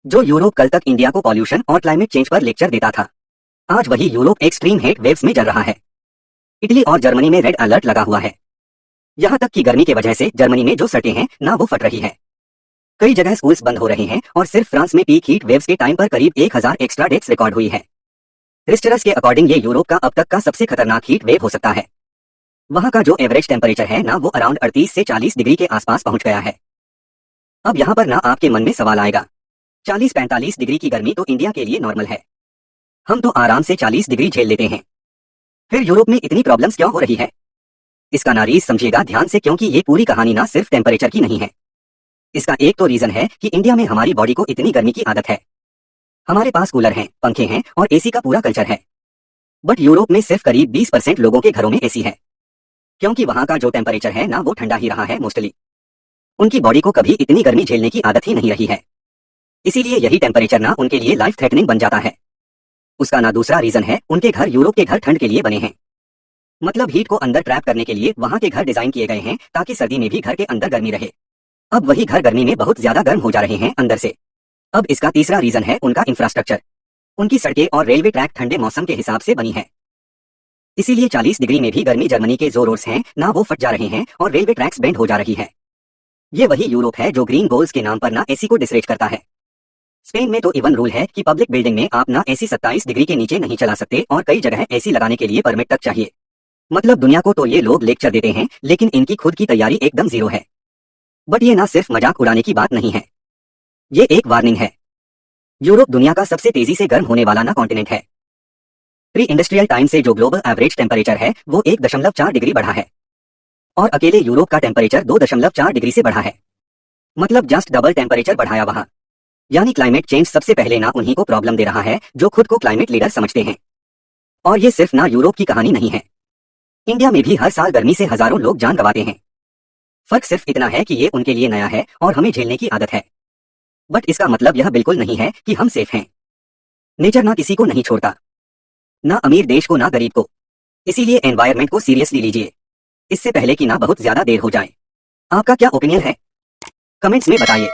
जो यूरोप कल तक इंडिया को पॉल्यूशन और क्लाइमेट चेंज पर लेक्चर देता था, आज वही यूरोप एक्सट्रीम हीट वेव्स में जल रहा है। इटली और जर्मनी में रेड अलर्ट लगा हुआ है। यहाँ तक कि गर्मी की वजह से जर्मनी में जो सड़कें हैं ना वो फट रही है। कई जगह स्कूल्स बंद हो रहे हैं और सिर्फ फ्रांस में पीक हीट वेव्स के टाइम पर करीब 1000 एक्स्ट्रा डेथ्स रिकॉर्ड हुई है। रिस्टरस के अकॉर्डिंग ये यूरोप का अब तक का सबसे खतरनाक हीट वेव हो सकता है। वहाँ का जो एवरेज टेम्परेचर है ना वो अराउंड 38 से 40 डिग्री के आसपास पहुंच गया है। अब यहाँ पर ना आपके मन में सवाल आएगा, 40-45 डिग्री की गर्मी तो इंडिया के लिए नॉर्मल है, हम तो आराम से 40 डिग्री झेल लेते हैं, फिर यूरोप में इतनी प्रॉब्लम्स क्यों हो रही है? इसका नारीज समझिएगा ध्यान से, क्योंकि ये पूरी कहानी ना सिर्फ टेम्परेचर की नहीं है। इसका एक तो रीजन है कि इंडिया में हमारी बॉडी को इतनी गर्मी की आदत है। हमारे पास कूलर हैं, पंखे हैं और एसी का पूरा कल्चर है। बट यूरोप में सिर्फ करीब 20% लोगों के घरों में एसी है, क्योंकि वहां का जो टेम्परेचर है ना वो ठंडा ही रहा है मोस्टली। उनकी बॉडी को कभी इतनी गर्मी झेलने की आदत ही नहीं रही है, इसीलिए यही टेम्परेचर ना उनके लिए लाइफ थ्रेटनिंग बन जाता है। उसका ना दूसरा रीजन है, उनके घर यूरोप के घर ठंड के लिए बने हैं। मतलब हीट को अंदर ट्रैप करने के लिए वहां के घर डिजाइन किए गए हैं ताकि सर्दी में भी घर के अंदर गर्मी रहे। अब वही घर गर्मी में बहुत ज्यादा गर्म हो जा रहे हैं अंदर से। अब इसका तीसरा रीजन है उनका इंफ्रास्ट्रक्चर। उनकी सड़कें और रेलवे ट्रैक ठंडे मौसम के हिसाब से बनी है, इसीलिए 40 डिग्री में भी गर्मी जर्मनी के जो रोड्स हैं ना वो फट जा रहे हैं और रेलवे ट्रैक्स बेंड हो जा रही है। ये वही यूरोप है जो ग्रीन गोल्स के नाम पर ना एसी को डिसरेज करता है। स्पेन में तो इवन रूल है कि पब्लिक बिल्डिंग में आप ना एसी 27 डिग्री के नीचे नहीं चला सकते और कई जगह एसी लगाने के लिए परमिट तक चाहिए। मतलब दुनिया को तो ये लोग लेक्चर देते हैं, लेकिन इनकी खुद की तैयारी एकदम जीरो है। बट ये ना सिर्फ मजाक उड़ाने की बात नहीं है, ये एक वार्निंग है। यूरोप दुनिया का सबसे तेजी से गर्म होने वाला ना कॉन्टिनेंट है। प्री इंडस्ट्रियल टाइम से जो ग्लोबल एवरेज टेम्परेचर है वो 1.4 डिग्री बढ़ा है और अकेले यूरोप का टेम्परेचर 2.4 डिग्री से बढ़ा है। मतलब जस्ट डबल टेम्परेचर बढ़ाया वहां। यानी क्लाइमेट चेंज सबसे पहले ना उन्हीं को प्रॉब्लम दे रहा है जो खुद को क्लाइमेट लीडर समझते हैं। और ये सिर्फ ना यूरोप की कहानी नहीं है, इंडिया में भी हर साल गर्मी से हजारों लोग जान गंवाते हैं। फर्क सिर्फ इतना है कि ये उनके लिए नया है और हमें झेलने की आदत है। बट इसका मतलब यह बिल्कुल नहीं है कि हम सेफ हैं। नेचर ना किसी को नहीं छोड़ता, ना अमीर देश को ना गरीब को। इसीलिए एनवायरनमेंट को सीरियसली लीजिए, इससे पहले कि ना बहुत ज्यादा देर हो जाए। आपका क्या ओपिनियन है, कमेंट्स में बताइए।